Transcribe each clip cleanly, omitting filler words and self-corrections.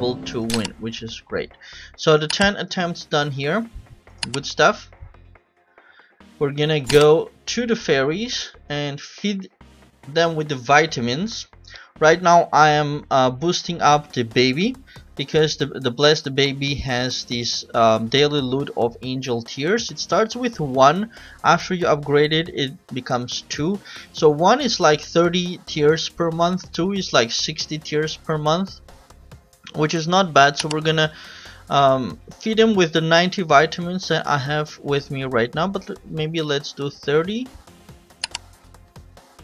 able to win, which is great. So the 10 attempts done here, good stuff. We're gonna go to the fairies and feed them with the vitamins. Right now I am boosting up the baby, because the blessed baby has this daily loot of angel tears. It starts with 1. After you upgrade it, it becomes 2. So 1 is like 30 tears per month, 2 is like 60 tears per month, which is not bad. So we're gonna feed him with the 90 vitamins that I have with me right now, but maybe let's do 30.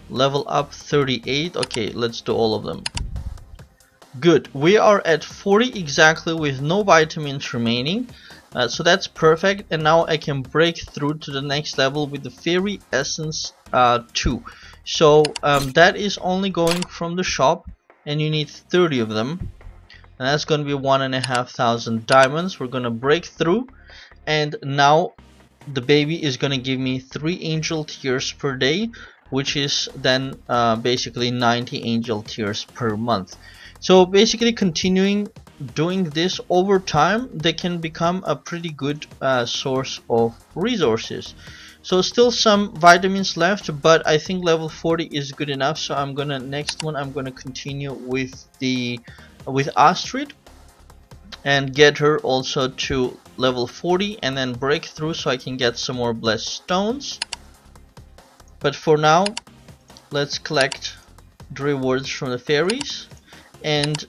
Level up 38. Okay, let's do all of them. Good, we are at 40 exactly with no vitamins remaining, so that's perfect. And now I can break through to the next level with the fairy essence 2. So that is only going from the shop, and you need 30 of them, and that's going to be 1,500 diamonds. We're going to break through, and now the baby is going to give me 3 angel tears per day, which is then basically 90 angel tears per month. So basically continuing doing this over time, they can become a pretty good source of resources. So still some vitamins left, but I think level 40 is good enough. So I'm gonna, next one I'm gonna continue with Astrid and get her also to level 40, and then break through so I can get some more blessed stones. But for now, let's collect the rewards from the fairies. And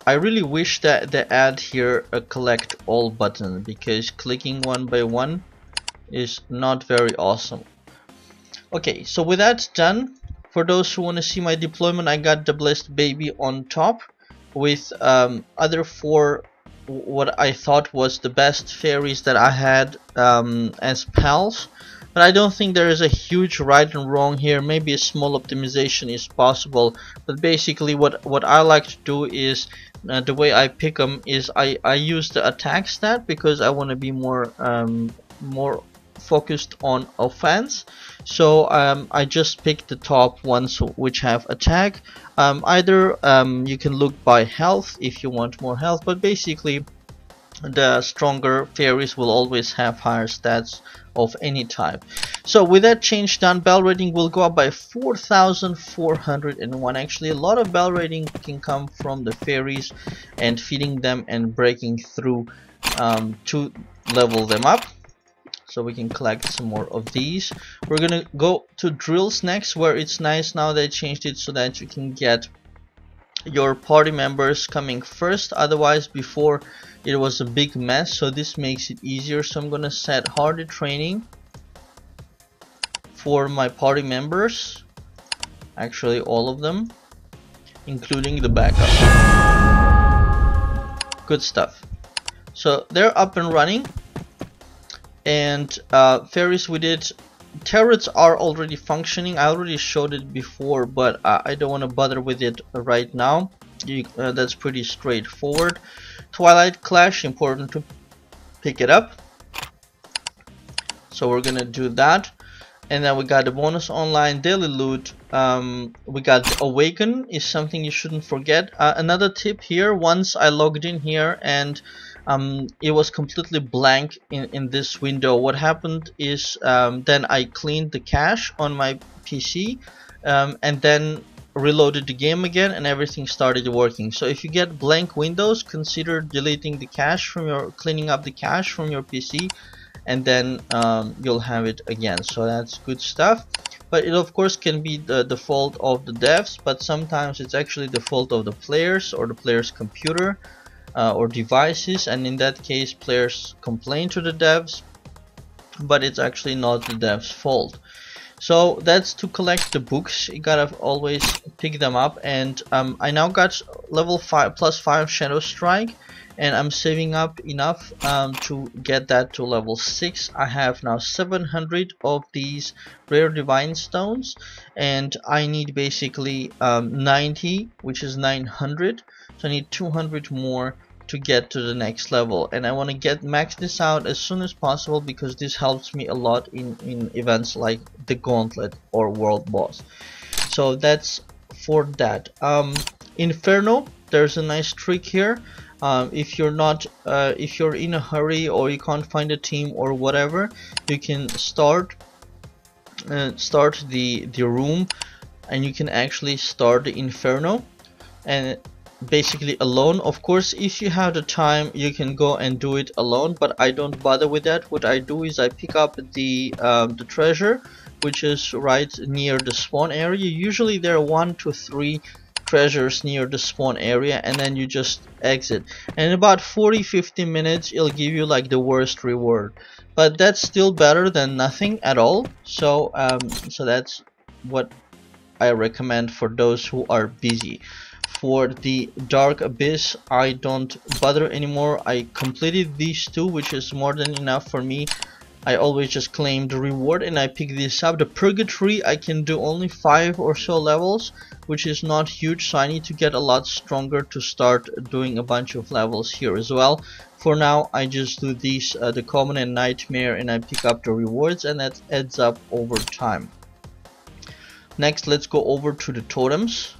I really wish that they add here a collect all button, because clicking one by one is not very awesome. Okay, so with that done, for those who want to see my deployment, I got the blessed baby on top with other 4 what I thought was the best fairies that I had as pals. But I don't think there is a huge right and wrong here. Maybe a small optimization is possible, but basically what I like to do is the way I pick them is I use the attack stat, because I want to be more focused on offense. So I just pick the top ones which have attack. Either you can look by health if you want more health, but basically the stronger fairies will always have higher stats of any type. So with that change done, bell rating will go up by 4,401. Actually, a lot of bell rating can come from the fairies and feeding them and breaking through to level them up. So we can collect some more of these. We're gonna go to drills next, where it's nice now they changed it so that you can get your party members coming first. Otherwise before it was a big mess, so this makes it easier. So I'm gonna set harder training for my party members, actually all of them, including the backup. Good stuff. So they're up and running, and fairies we did. Turrets are already functioning. I already showed it before, but I don't want to bother with it right now. That's pretty straightforward. Twilight Clash, important to pick it up, so we're gonna do that. And then we got the bonus online daily loot. We got Awaken is something you shouldn't forget. Another tip here, once I logged in here and it was completely blank in this window, what happened is then I cleaned the cache on my PC and then reloaded the game again, and everything started working. So if you get blank windows, consider deleting the cache from your, cleaning up the cache from your PC, and then you'll have it again. So that's good stuff. But it of course can be the fault of the devs, but sometimes it's actually the fault of the players or the player's computer or devices, and in that case players complain to the devs, but it's actually not the devs' fault. So that's to collect the books. You gotta always pick them up, and I now got level 5 +5 Shadow Strike, and I'm saving up enough to get that to level 6. I have now 700 of these rare divine stones, and I need basically 90, which is 900, so I need 200 more to get to the next level, and I want to max this out as soon as possible, because this helps me a lot in events like the Gauntlet or World Boss. So that's for that. Inferno, there's a nice trick here. If you're in a hurry or you can't find a team or whatever, you can start the room, and you can actually start the Inferno, and basically alone. Of course, if you have the time, you can go and do it alone, but I don't bother with that. What I do is I pick up the treasure, which is right near the spawn area. Usually there are 1 to 3 treasures near the spawn area, and then you just exit, and in about 40-50 minutes it'll give you like the worst reward, but that's still better than nothing at all. So so that's what I recommend for those who are busy. For the Dark Abyss, I don't bother anymore. I completed these 2, which is more than enough for me. I always just claim the reward and I pick this up. The Purgatory, I can do only 5 or so levels, which is not huge, so I need to get a lot stronger to start doing a bunch of levels here as well. For now, I just do these, the Common and Nightmare, and I pick up the rewards, and that adds up over time. Next, let's go over to the totems.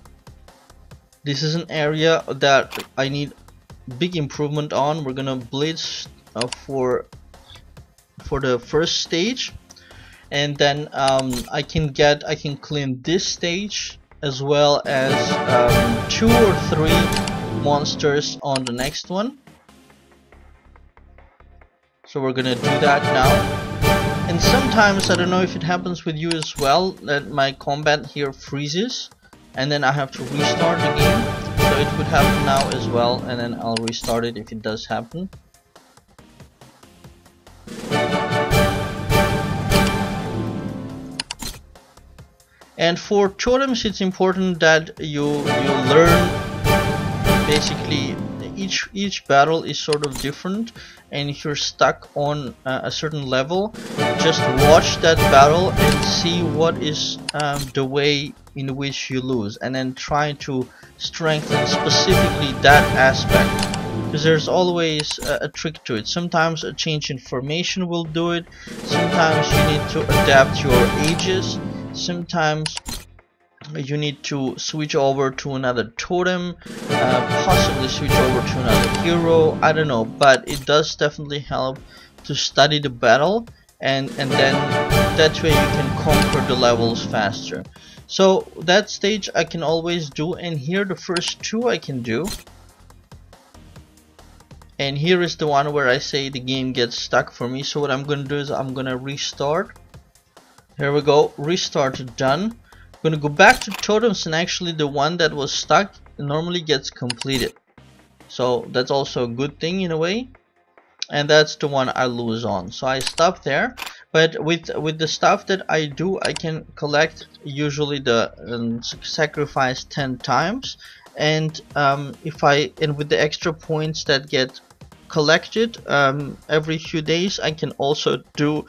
This is an area that I need big improvement on. We're gonna blitz for the first stage, and then I can clean this stage as well as 2 or 3 monsters on the next one. So we're gonna do that now. And sometimes, I don't know if it happens with you as well, that my combat here freezes and then I have to restart the game. So it would happen now as well, and then I'll restart it if it does happen. And for totems, it's important that you learn. Basically, each battle is sort of different, and if you're stuck on a certain level, just watch that battle and see what is the way in which you lose, and then try to strengthen specifically that aspect, because there's always a trick to it. Sometimes a change in formation will do it, sometimes you need to adapt your ages, sometimes you need to switch over to another totem, possibly switch over to another hero, I don't know, but it does definitely help to study the battle, and then that way you can conquer the levels faster. So that stage I can always do, and here the first 2 I can do. And here is the one where I say the game gets stuck for me. So what I'm gonna do is I'm gonna restart. Here we go, restart done. I'm gonna go back to totems, and actually the one that was stuck normally gets completed. So that's also a good thing in a way. And that's the one I lose on. So I stop there. But with the stuff that I do, I can collect usually the sacrifice 10 times, and with the extra points that get collected every few days, I can also do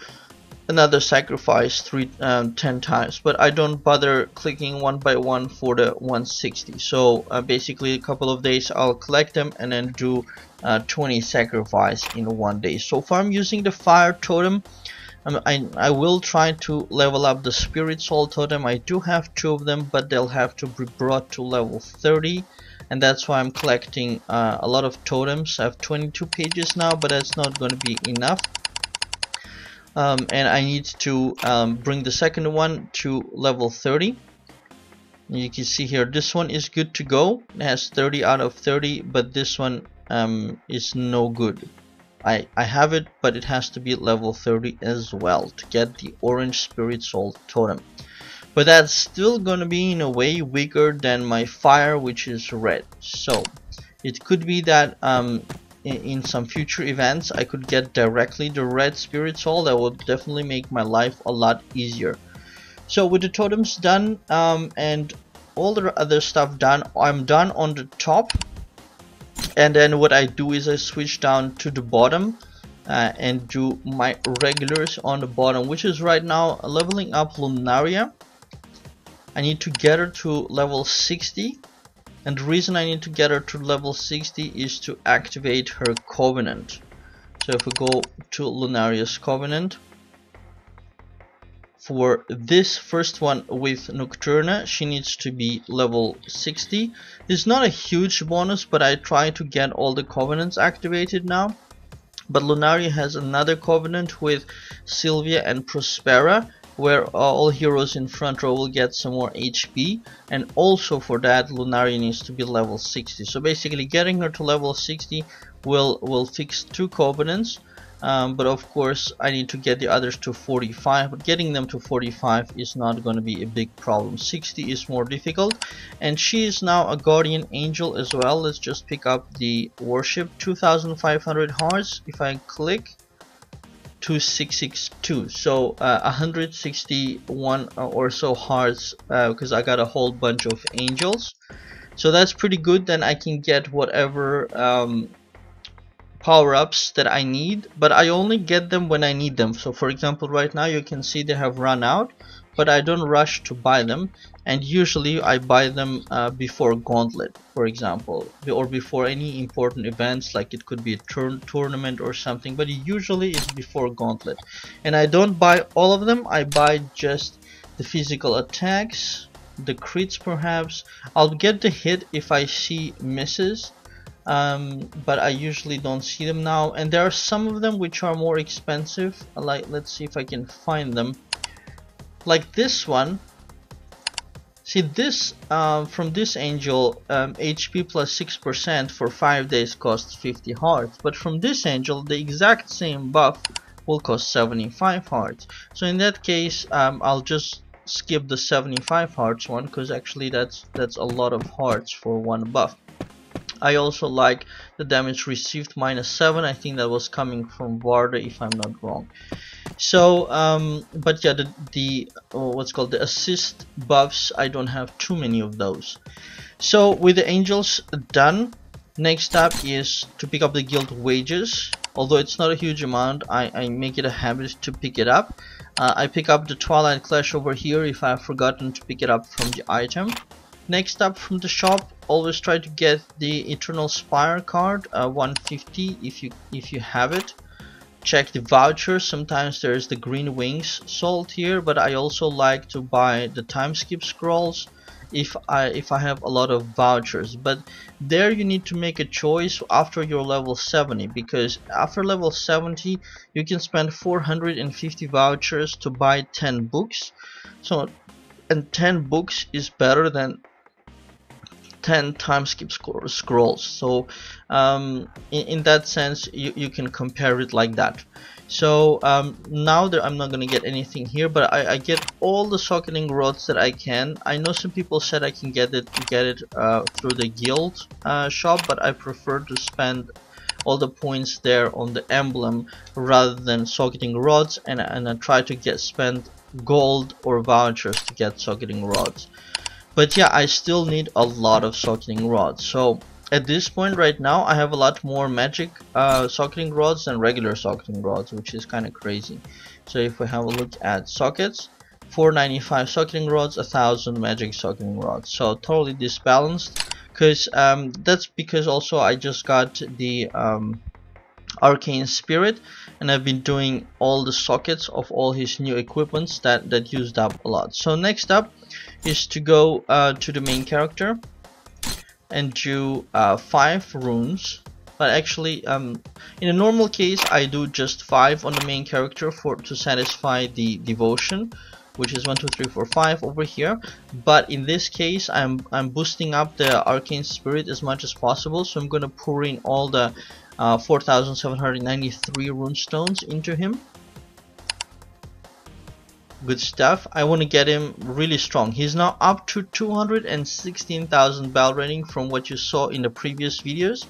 another sacrifice 10 times. But I don't bother clicking one by one for the 160. So basically a couple of days I'll collect them and then do 20 sacrifice in one day. So far I'm using the fire totem. I will try to level up the spirit soul totem. I do have 2 of them, but they'll have to be brought to level 30, and that's why I'm collecting a lot of totems. I have 22 pages now, but that's not going to be enough. And I need to bring the second one to level 30. You can see here, this one is good to go. It has 30 out of 30, but this one is no good. I have it, but it has to be at level 30 as well to get the orange spirit soul totem. But that's still gonna be in a way weaker than my fire, which is red. So it could be that in some future events I could get directly the red spirit soul. That would definitely make my life a lot easier. So with the totems done and all the other stuff done, I'm done on the top. And then what I do is I switch down to the bottom and do my regulars on the bottom, which is right now leveling up Lunaria. I need to get her to level 60, and the reason I need to get her to level 60 is to activate her covenant. So if we go to Lunaria's covenant, For this first one with Nocturna, she needs to be level 60. It's not a huge bonus, but I try to get all the covenants activated now. But Lunaria has another covenant with Sylvia and Prospera, where all heroes in front row will get some more HP, and also for that Lunaria needs to be level 60. So basically getting her to level 60 will fix 2 covenants. But of course I need to get the others to 45, but getting them to 45 is not going to be a big problem. 60 is more difficult, and she is now a guardian angel as well. Let's just pick up the worship. 2500 hearts. If I click, 2662, so 161 or so hearts, because I got a whole bunch of angels, so that's pretty good. Then I can get whatever power-ups that I need, but I only get them when I need them. So for example, right now you can see they have run out, but I don't rush to buy them, and usually I buy them before Gauntlet, for example, or before any important events, like it could be a tournament or something, but usually it's before Gauntlet. And I don't buy all of them, I buy just the physical attacks, the crits perhaps. I'll get the hit if I see misses, but I usually don't see them now. And there are some of them which are more expensive, like, let's see if I can find them, like this one. See this, from this angel, HP plus 6% for 5 days costs 50 hearts, but from this angel the exact same buff will cost 75 hearts. So in that case, I'll just skip the 75 hearts one, because actually that's a lot of hearts for one buff. I also like the damage received -7. I think that was coming from Varda, if I'm not wrong. So but yeah, the what's called the assist buffs, I don't have too many of those. So with the angels done, next up is to pick up the guild wages. Although it's not a huge amount, I make it a habit to pick it up. I pick up the Twilight Clash over here if I've forgotten to pick it up from the item. Next up from the shop, always try to get the Eternal Spire card, 150 if you have it. Check the vouchers. Sometimes there's the Green Wings sold here, but I also like to buy the time skip scrolls if I have a lot of vouchers. But there you need to make a choice after your level 70, because after level 70 you can spend 450 vouchers to buy 10 books. So, and 10 books is better than 10 time skip scrolls. So in that sense you can compare it like that. So now that I'm not gonna get anything here, but I get all the socketing rods that I can. I know some people said I can get it through the guild shop, but I prefer to spend all the points there on the emblem rather than socketing rods, and I try to spend gold or vouchers to get socketing rods. But yeah, I still need a lot of socketing rods. So at this point right now I have a lot more magic socketing rods than regular socketing rods, which is kind of crazy. So if we have a look at sockets, 495 socketing rods, 1000 magic socketing rods. So totally disbalanced, because that's because also I just got the Arcane Spirit, and I've been doing all the sockets of all his new equipments that used up a lot. So next up is to go to the main character and do 5 runes. But actually in a normal case I do just 5 on the main character to satisfy the devotion, which is 1, 2, 3, 4, 5 over here. But in this case I'm boosting up the Arcane Spirit as much as possible, so I'm gonna pour in all the 4793 rune stones into him. Good stuff. I want to get him really strong. He's now up to 216,000 battle rating from what you saw in the previous videos.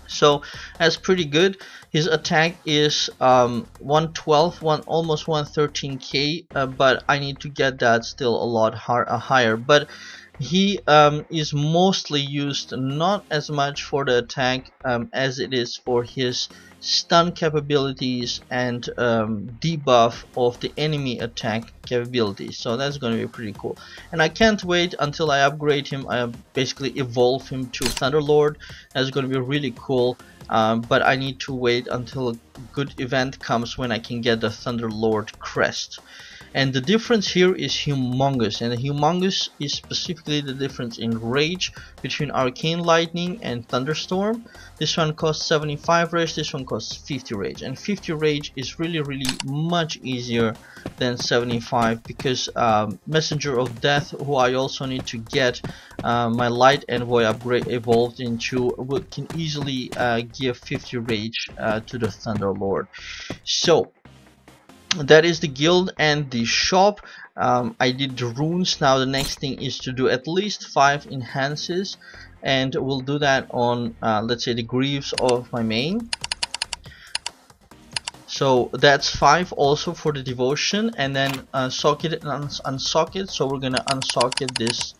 So that's pretty good. His attack is 112, almost 113k, but I need to get that still a lot higher. But he is mostly used not as much for the attack as it is for his stun capabilities and debuff of the enemy attack capabilities. So that's going to be pretty cool, and I can't wait until I upgrade him. I basically evolve him to Thunderlord. That's going to be really cool, but I need to wait until a good event comes when I can get the Thunderlord crest. and the difference here is humongous, and the humongous is specifically the difference in rage between Arcane Lightning and Thunderstorm. This one costs 75 rage, this one costs 50 rage, and 50 rage is really much easier than 75 because Messenger of Death, who I also need to get my Light Envoy upgrade evolved into, can easily give 50 rage to the Thunderlord. So that is the guild and the shop. I did the runes. Now the next thing is to do at least 5 enhances, and we'll do that on let's say the greaves of my main. So that's 5 also for the devotion, and then socket it and unsocket. So we're gonna unsocket this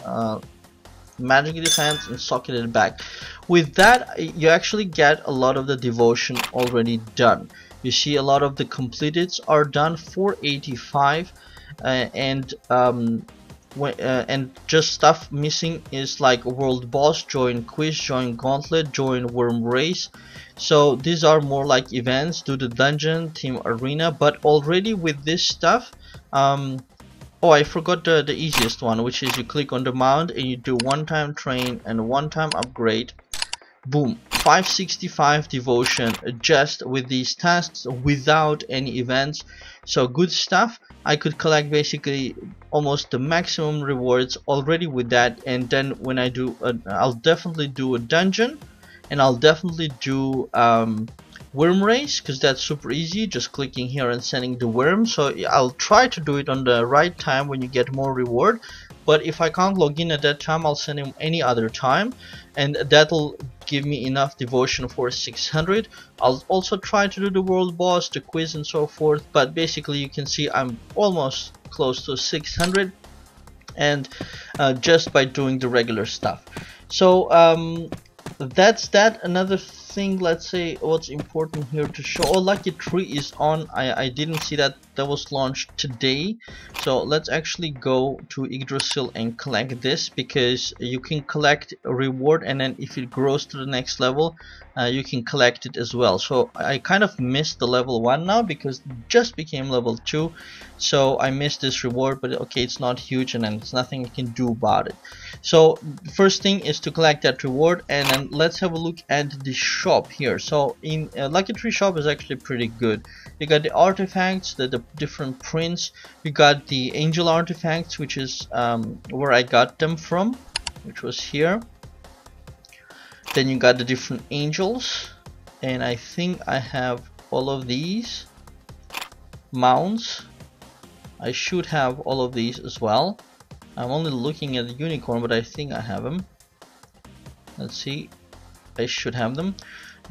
magic defense and socket it back. With that, you actually get a lot of the devotion already done. You see a lot of the completeds are done, 485, and just stuff missing is like world boss, join quiz, join gauntlet, join worm race. So these are more like events, do the dungeon, team arena. But already with this stuff, oh, I forgot the easiest one, which is you click on the mount and you do one-time train and one-time upgrade. Boom, 565 devotion just with these tasks without any events. So good stuff. I could collect basically almost the maximum rewards already with that, and then when I do I'll definitely do a dungeon, and I'll definitely do worm race, because that's super easy, just clicking here and sending the worm. So I'll try to do it on the right time when you get more reward, but if I can't log in at that time, I'll send him any other time, and that'll give me enough devotion for 600. I'll also try to do the world boss, the quiz and so forth, but basically you can see I'm almost close to 600, and just by doing the regular stuff. So that's that. Another thing, let's say what's important here to show. Oh, lucky tree is on. I didn't see that was launched today. So let's actually go to Yggdrasil and collect this, because you can collect a reward, and then if it grows to the next level, you can collect it as well. So I kind of missed the level 1 now because it just became level 2, so I missed this reward, but okay, it's not huge, and then it's nothing you can do about it. So the first thing is to collect that reward, and then let's have a look at the shop here. So in Lucky Tree shop is actually pretty good. You got the artifacts, the different prints. You got the angel artifacts, which is where I got them from, which was here. Then you got the different angels, and I think I have all of these mounts. I should have all of these as well. I'm only looking at the unicorn, but I think I have them. Let's see, I should have them.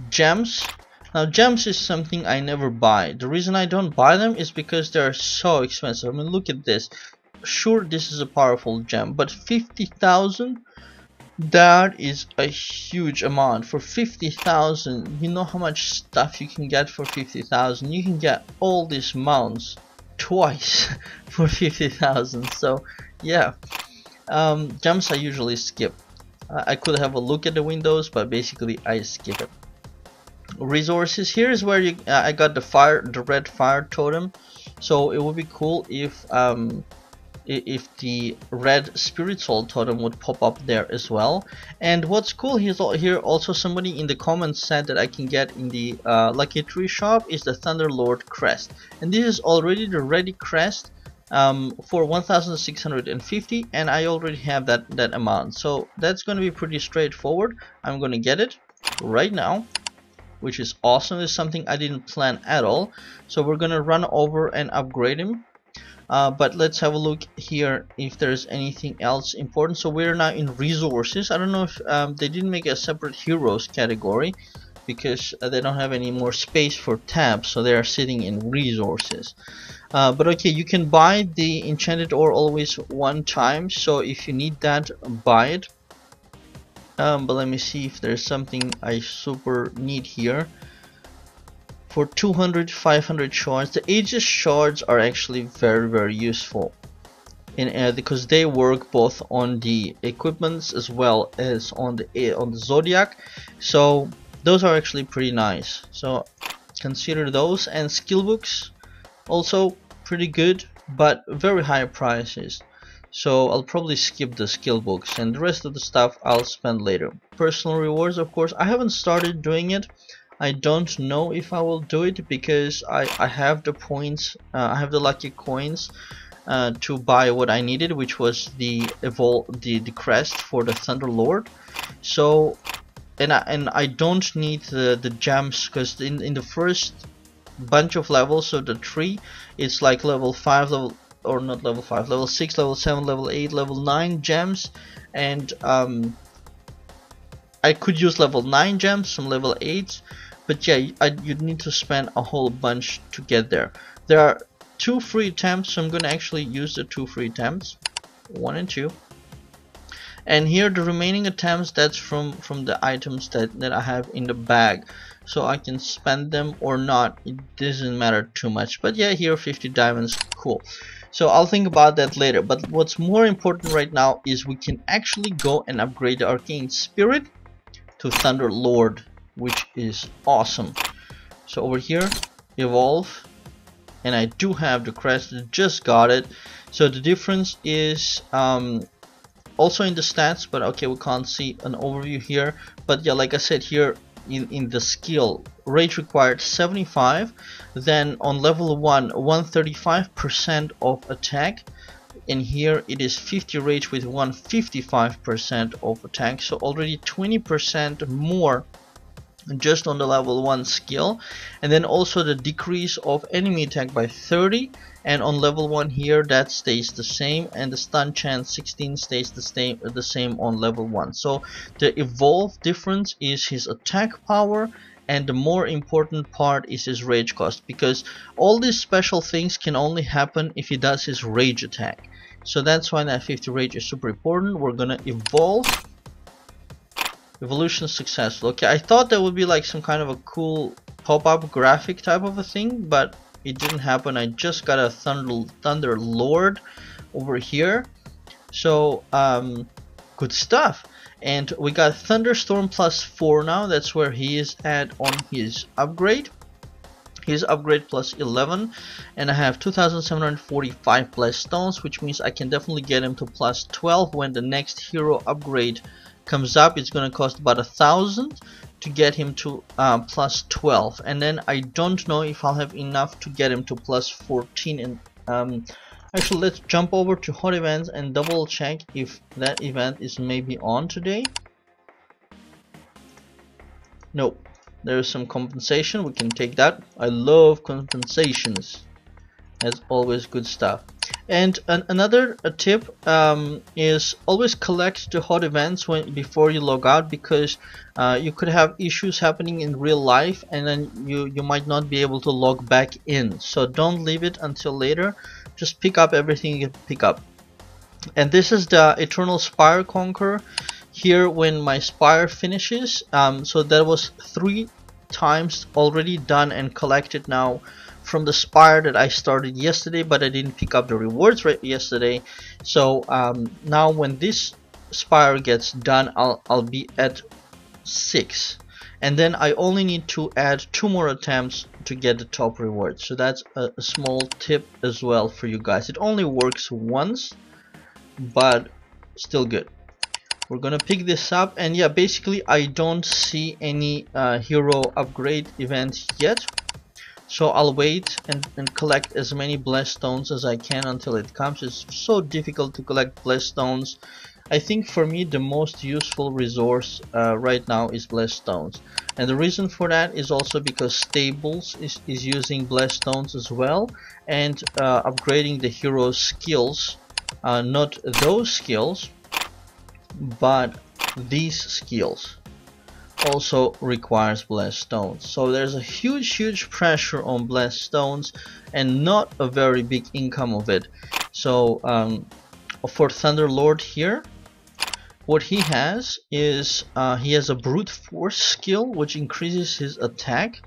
Gems. Now gems is something I never buy. The reason I don't buy them is because they're so expensive. I mean, look at this. Sure, this is a powerful gem, but 50,000, that is a huge amount. For 50,000, you know how much stuff you can get for 50,000. You can get all these mounts twice for 50,000. So yeah, gems I usually skip. I could have a look at the windows, but basically I skip it. Resources, here is where I got the red fire totem. So it would be cool if the red spirit soul totem would pop up there as well. And what's cool here also, somebody in the comments said that I can get in the Lucky Tree shop is the Thunderlord crest, and this is already the ready crest for 1650, and I already have that amount, so that's going to be pretty straightforward. I'm going to get it right now, which is awesome. It's something I didn't plan at all, so we're going to run over and upgrade him. But let's have a look here if there's anything else important. So we're now in resources. I don't know if they didn't make a separate heroes category because they don't have any more space for tabs, so they are sitting in resources. But okay, you can buy the enchanted ore always one time, so if you need that, buy it. But let me see if there's something I super need here. For 200, 500 shards, the Aegis shards are actually very useful, because they work both on the equipments as well as on the Zodiac. So those are actually pretty nice. So consider those, and skill books also pretty good. but very high prices. So I'll probably skip the skill books, and the rest of the stuff I'll spend later. Personal rewards, of course, I haven't started doing it. I don't know if I will do it because I have the points, I have the lucky coins to buy what I needed, which was the crest for the Thunderlord. So and I don't need the gems, because in the first bunch of levels, so the tree, it's like level 5, level, or not level 5, level 6, level 7, level 8, level 9 gems, and I could use level 9 gems, some level 8s, but yeah, you'd need to spend a whole bunch to get there. There are 2 free attempts, so I'm gonna actually use the 2 free attempts, 1 and 2. And here the remaining attempts, that's from the items that I have in the bag, so I can spend them or not, it doesn't matter too much. But yeah, here 50 diamonds, cool. So I'll think about that later, but what's more important right now is we can actually go and upgrade the Arcane Spirit to Thunderlord, which is awesome. So over here, evolve, and I do have the crest, just got it. So the difference is also in the stats, but okay, we can't see an overview here. But yeah, like I said, here in the skill, rage required 75, then on level 1 135% of attack, and here it is 50 rage with 155% of attack, so already 20% more just on the level 1 skill. And then also the decrease of enemy attack by 30, and on level 1 here that stays the same, and the stun chance 16 stays the same on level 1. So the evolve difference is his attack power, and the more important part is his rage cost, because all these special things can only happen if he does his rage attack. So that's why that 50 rage is super important. We're gonna evolve. Evolution successful. Okay, I thought that would be like some kind of a cool pop-up graphic type of a thing, but it didn't happen. I just got a Thunderlord over here. So good stuff. And we got Thunderstorm plus 4 now. That's where he is at on his upgrade. His upgrade plus 11, and I have 2745 blessed stones, which means I can definitely get him to plus 12 when the next hero upgrade comes up. It's gonna cost about 1,000 to get him to plus 12, and then I don't know if I'll have enough to get him to plus 14. And actually, let's jump over to hot events and double check if that event is maybe on today. Nope. There's some compensation, we can take that. I love compensations, that's always good stuff. And another tip is always collect the hot events before you log out, because you could have issues happening in real life, and then you might not be able to log back in. So don't leave it until later, just pick up everything you can pick up. And this is the Eternal Spire Conqueror. Here when my spire finishes, so that was 3 times already done and collected now from the spire that I started yesterday, but I didn't pick up the rewards yesterday. So now when this spire gets done, I'll be at 6, and then I only need to add 2 more attempts to get the top reward. So that's a small tip as well for you guys. It only works once, but still good. We're gonna pick this up, and yeah, basically I don't see any hero upgrade events yet, so I'll wait and collect as many blessed stones as I can until it comes. It's so difficult to collect blessed stones. I think for me the most useful resource right now is blessed stones, and the reason for that is also because stables is using blessed stones as well, and upgrading the hero's skills, not those skills, but these skills also requires blessed stones. So there's a huge pressure on blessed stones and not a very big income of it. So for Thunderlord here, what he has is he has a brute force skill which increases his attack.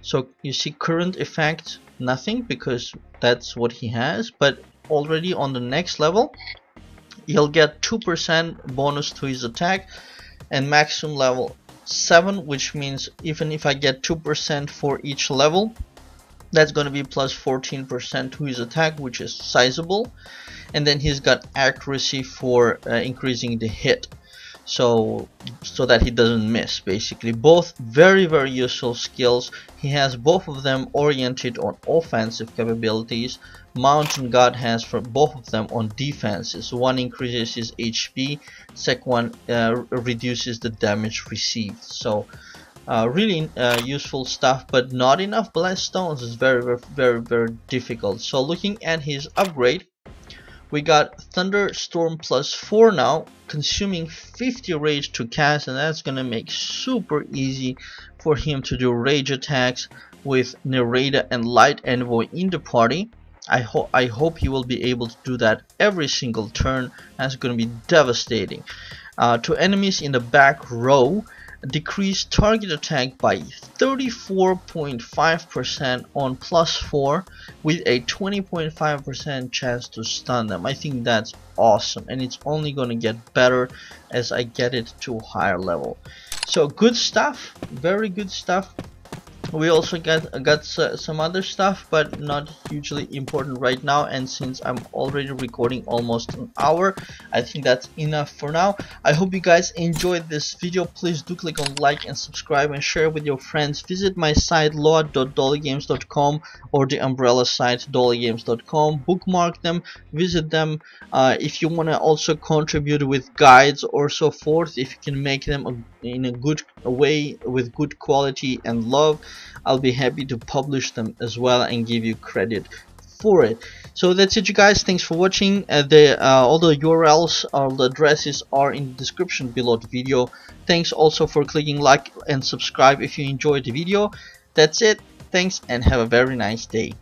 So you see current effect nothing, because that's what he has, but already on the next level he'll get 2% bonus to his attack, and maximum level 7, which means even if I get 2% for each level, That's going to be plus 14% to his attack, which is sizable. And then he's got accuracy for increasing the hit, so that he doesn't miss. Basically, both very useful skills. He has both of them oriented on offensive capabilities. Mountain God has for both of them on defenses. One increases his HP, second one reduces the damage received. So really useful stuff, but not enough blessed stones is very difficult. So looking at his upgrade, we got Thunderstorm plus 4 now, consuming 50 rage to cast, and that's gonna make super easy for him to do rage attacks with Narada and Light Envoy in the party. I hope he will be able to do that every single turn. That's gonna be devastating. To enemies in the back row, decrease target attack by 34.5% on plus 4 with a 20.5% chance to stun them. I think that's awesome, and it's only going to get better as I get it to a higher level. So good stuff, very good stuff. We also got some other stuff, but not hugely important right now, and since I'm already recording almost an hour, I think that's enough for now. I hope you guys enjoyed this video. Please do click on like and subscribe and share with your friends. Visit my site loa.dollygames.com or the umbrella site dollygames.com. Bookmark them, visit them. If you want to also contribute with guides or so forth, if you can make them in a good way with good quality and love, I'll be happy to publish them as well and give you credit for it. So that's it, you guys. Thanks for watching. All the URLs, all the addresses are in the description below the video. Thanks also for clicking like and subscribe if you enjoyed the video. That's it. Thanks and have a very nice day.